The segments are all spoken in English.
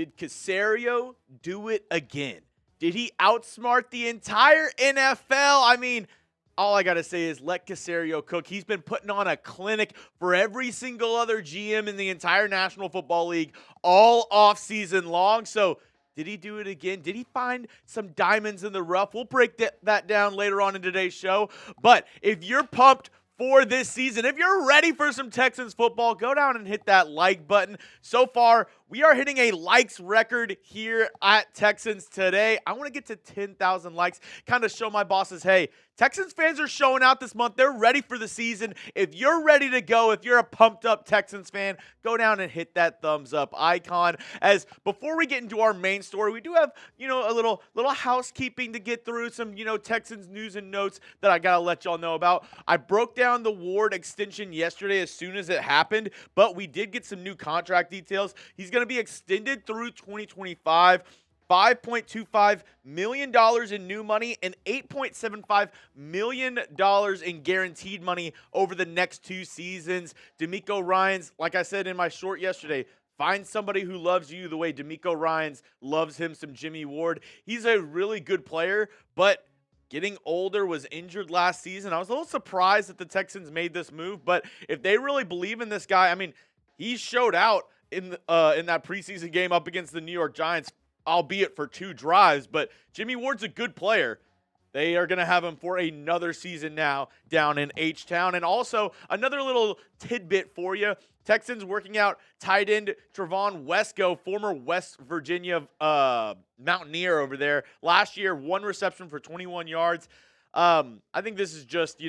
Did Caserio do it again? Did he outsmart the entire NFL? I mean, all I got to say is let Caserio cook. He's been putting on a clinic for every single other GM in the entire National Football League all offseason long. So did he do it again? Did he find some diamonds in the rough? We'll break that down later on in today's show. But if you're pumped for this season, if you're ready for some Texans football, go down and hit that like button. So far, we are hitting a likes record here at Texans Today. I want to get to 10,000 likes, kind of show my bosses, hey, Texans fans are showing out this month. They're ready for the season. If you're ready to go, if you're a pumped up Texans fan, go down and hit that thumbs up icon. As before we get into our main story, we do have, a little housekeeping to get through, some, Texans news and notes that I got to let y'all know about. I broke down the Ward extension yesterday as soon as it happened, but we did get some new contract details. He's going to be extended through 2025. $5.25 million in new money and $8.75 million in guaranteed money over the next 2 seasons. DeMeco Ryans, like I said in my short yesterday, find somebody who loves you the way DeMeco Ryans loves him some Jimmie Ward. He's a really good player, but getting older, was injured last season. I was a little surprised that the Texans made this move, but if they really believe in this guy, I mean, he showed out in that preseason game up against the New York Giants, albeit for 2 drives, but Jimmie Ward's a good player. They are going to have him for another season now down in H-Town. And also, another little tidbit for you. Texans working out tight end Trevon Wesco, former West Virginia Mountaineer over there. Last year, 1 reception for 21 yards. I think this is just,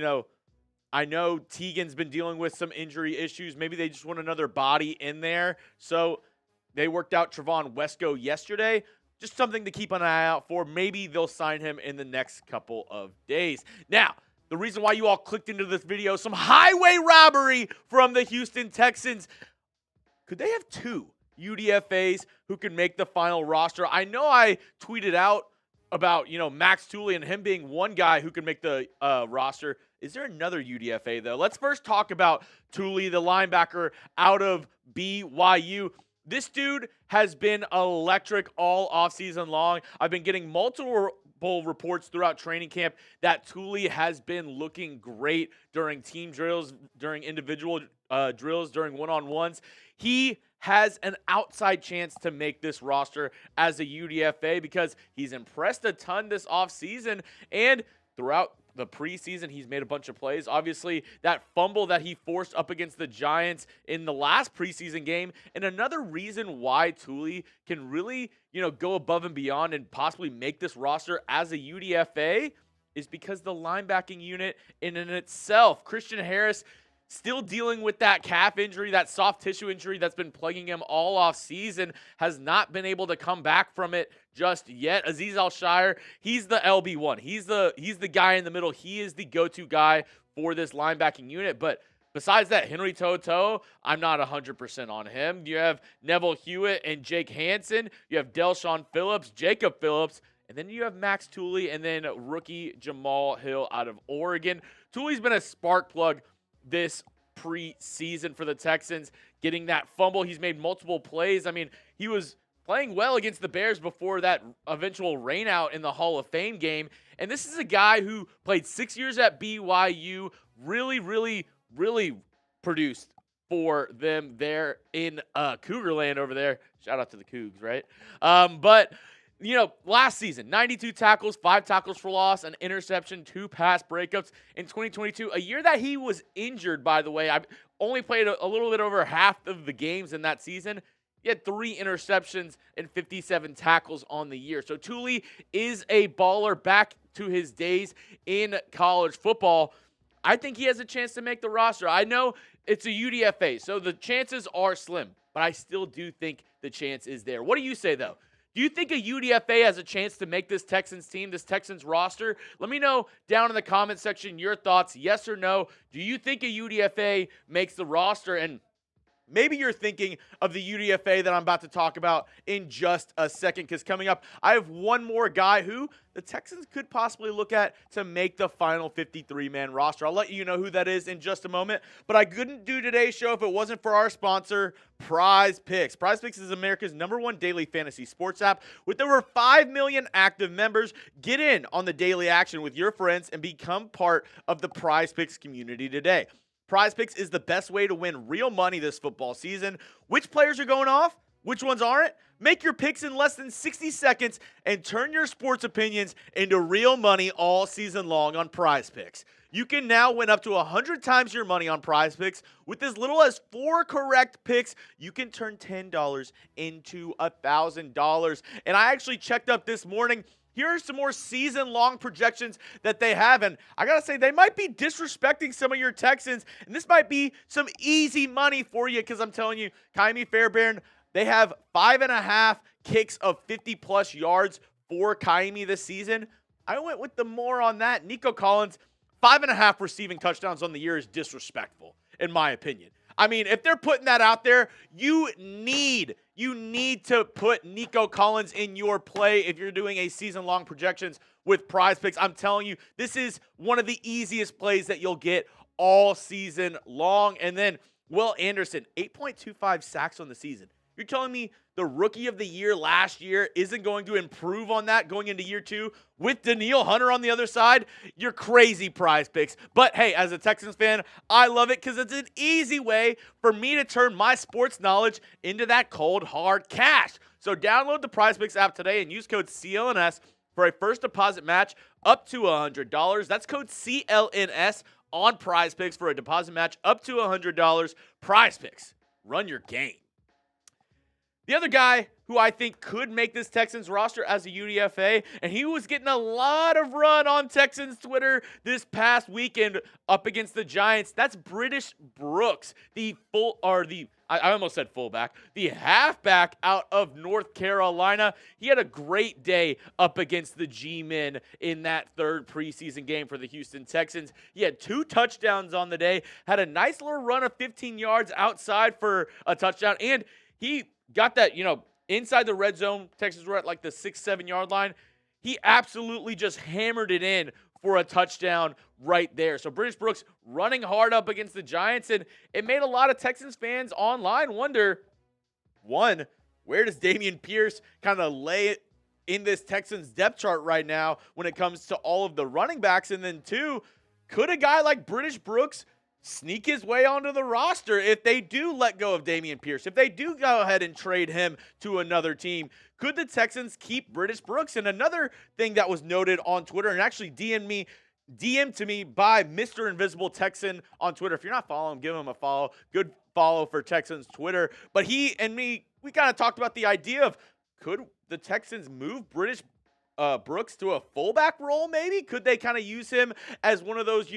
I know Teagan's been dealing with some injury issues. Maybe they just want another body in there. So they worked out Trevon Wesco yesterday. Just something to keep an eye out for. Maybe they'll sign him in the next couple of days. Now, the reason why you all clicked into this video, some highway robbery from the Houston Texans. Could they have 2 UDFAs who can make the final roster? I know I tweeted out about, Max Tooley and him being one guy who can make the roster. Is there another UDFA, though? Let's first talk about Tuli, the linebacker out of BYU. This dude has been electric all offseason long. I've been getting multiple reports throughout training camp that Tooley has been looking great during team drills, during individual drills, during one-on-ones. He has an outside chance to make this roster as a UDFA because he's impressed a ton this offseason, and throughout the preseason, he's made a bunch of plays. Obviously, that fumble that he forced up against the Giants in the last preseason game. And another reason why Tooley can really, go above and beyond and possibly make this roster as a UDFA is because the linebacking unit in and itself. Christian Harris still dealing with that calf injury, that soft tissue injury that's been plaguing him all off season, has not been able to come back from it just yet. Azeez Al-Shaair, he's the LB1. He's the guy in the middle. He is the go-to guy for this linebacking unit. But besides that, Henry To'oTo'o, I'm not 100% on him. You have Neville Hewitt and Jake Hansen. You have Del'Shawn Phillips, Jacob Phillips. And then you have Max Tooley and then rookie Jamal Hill out of Oregon. Tooley's been a spark plug this preseason for the Texans, getting that fumble. He's made multiple plays. I mean, he was playing well against the Bears before that eventual rainout in the Hall of Fame game. And this is a guy who played 6 years at BYU, really produced for them there in Cougarland over there. Shout out to the Cougs, right? But last season, 92 tackles, 5 tackles for loss, an interception, 2 pass breakups in 2022. A year that he was injured, by the way. I only played a little bit over half of the games in that season. He had 3 interceptions and 57 tackles on the year. So Tooley is a baller back to his days in college football. I think he has a chance to make the roster. I know it's a UDFA, so the chances are slim, but I still do think the chance is there. What do you say, though? Do you think a UDFA has a chance to make this Texans team, this Texans roster? Let me know down in the comment section your thoughts, yes or no. Do you think a UDFA makes the roster? And Maybe you're thinking of the UDFA that I'm about to talk about in just a second, because coming up, I have one more guy who the Texans could possibly look at to make the final 53-man roster. I'll let you know who that is in just a moment, but I couldn't do today's show if it wasn't for our sponsor, Prize Picks. Prize Picks is America's #1 daily fantasy sports app with over 5 million active members. Get in on the daily action with your friends and become part of the Prize Picks community today. Prize Picks is the best way to win real money this football season. Which players are going off? Which ones aren't? Make your picks in less than 60 seconds and turn your sports opinions into real money all season long on Prize Picks. You can now win up to 100 times your money on Prize Picks. With as little as 4 correct picks, you can turn $10 into $1,000. And I actually checked up this morning. Here are some more season-long projections that they have, and I got to say, they might be disrespecting some of your Texans, and this might be some easy money for you, because I'm telling you, Ka'imi Fairbairn, they have 5.5 kicks of 50-plus yards for Ka'imi this season. I went with the more on that. Nico Collins, 5.5 receiving touchdowns on the year is disrespectful, in my opinion. I mean, if they're putting that out there, you need to put Nico Collins in your play if you're doing a season-long projections with Prize Picks. I'm telling you, this is one of the easiest plays that you'll get all season long. And then Will Anderson, 8.25 sacks on the season. You're telling me the rookie of the year last year isn't going to improve on that going into year 2 with Danielle Hunter on the other side? You're crazy, Prize Picks. But hey, as a Texans fan, I love it because it's an easy way for me to turn my sports knowledge into that cold, hard cash. So download the Prize Picks app today and use code CLNS for a first deposit match up to $100. That's code CLNS on Prize Picks for a deposit match up to $100. Prize Picks. Run your game. The other guy who I think could make this Texans roster as a UDFA, and he was getting a lot of run on Texans Twitter this past weekend up against the Giants. That's British Brooks, I almost said fullback, the halfback out of North Carolina. He had a great day up against the G-men in that third preseason game for the Houston Texans. He had 2 touchdowns on the day, had a nice little run of 15 yards outside for a touchdown, and he got that, inside the red zone. Texans were at like the 6-7 yard line. He absolutely just hammered it in for a touchdown right there. So British Brooks running hard up against the Giants, and it made a lot of Texans fans online wonder, one, where does Dameon Pierce kind of lay it in this Texans depth chart right now when it comes to all of the running backs? And then 2, could a guy like British Brooks sneak his way onto the roster if they do let go of Dameon Pierce, if they do go ahead and trade him to another team? Could the Texans keep British Brooks? And another thing that was noted on Twitter, and actually DM'd to me by Mr. Invisible Texan on Twitter. If you're not following him, give him a follow. Good follow for Texans Twitter. But he and me, we kind of talked about the idea of, could the Texans move British Brooks to a fullback role maybe? Could they kind of use him as one of those,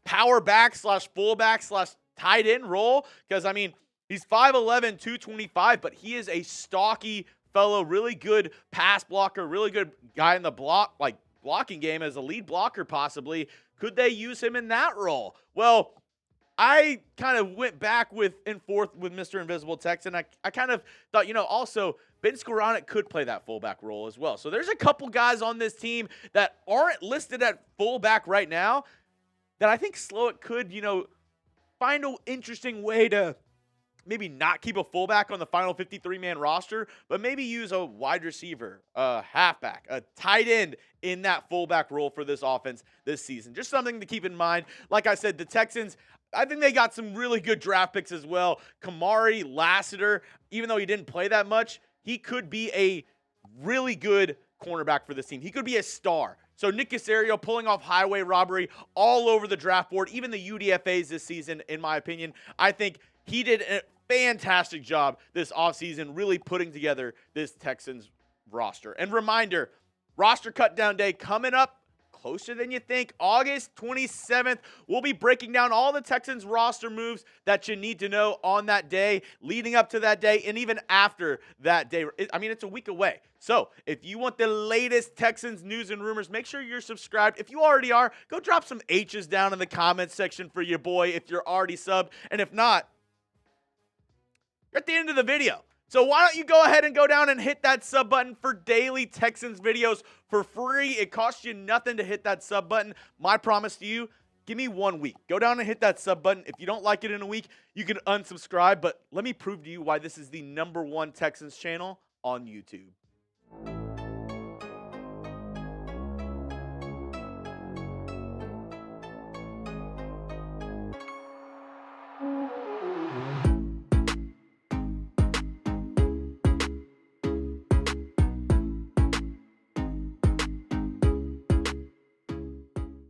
power back / fullback / tight end role? Because, I mean, he's 5'11", 225, but he is a stocky fellow, really good pass blocker, really good guy in the blocking game as a lead blocker possibly. Could they use him in that role? Well, I kind of went back and forth with Mr. Invisible Texan. I kind of thought, also Ben Skowronek could play that fullback role as well. So there's a couple guys on this team that aren't listed at fullback right now that I think Slowick could, find an interesting way to maybe not keep a fullback on the final 53-man roster, but maybe use a wide receiver, a halfback, a tight end in that fullback role for this offense this season. Just something to keep in mind. Like I said, the Texans, I think they got some really good draft picks as well. Kamari Lassiter, even though he didn't play that much, he could be a really good cornerback for this team. He could be a star. So Nick Caserio pulling off highway robbery all over the draft board, even the UDFAs this season, in my opinion. I think he did a fantastic job this offseason really putting together this Texans roster. And reminder, roster cut down day coming up closer than you think. August 27th, we'll be breaking down all the Texans roster moves that you need to know on that day, leading up to that day, and even after that day. I mean, it's a week away. So if you want the latest Texans news and rumors, make sure you're subscribed. If you already are, go drop some H's down in the comments section for your boy if you're already subbed. And if not, You're at the end of the video. So why don't you go ahead and go down and hit that sub button for daily Texans videos for free. It costs you nothing to hit that sub button. My promise to you, give me 1 week. Go down and hit that sub button. If you don't like it in a week, you can unsubscribe. But let me prove to you why this is the #1 Texans channel on YouTube.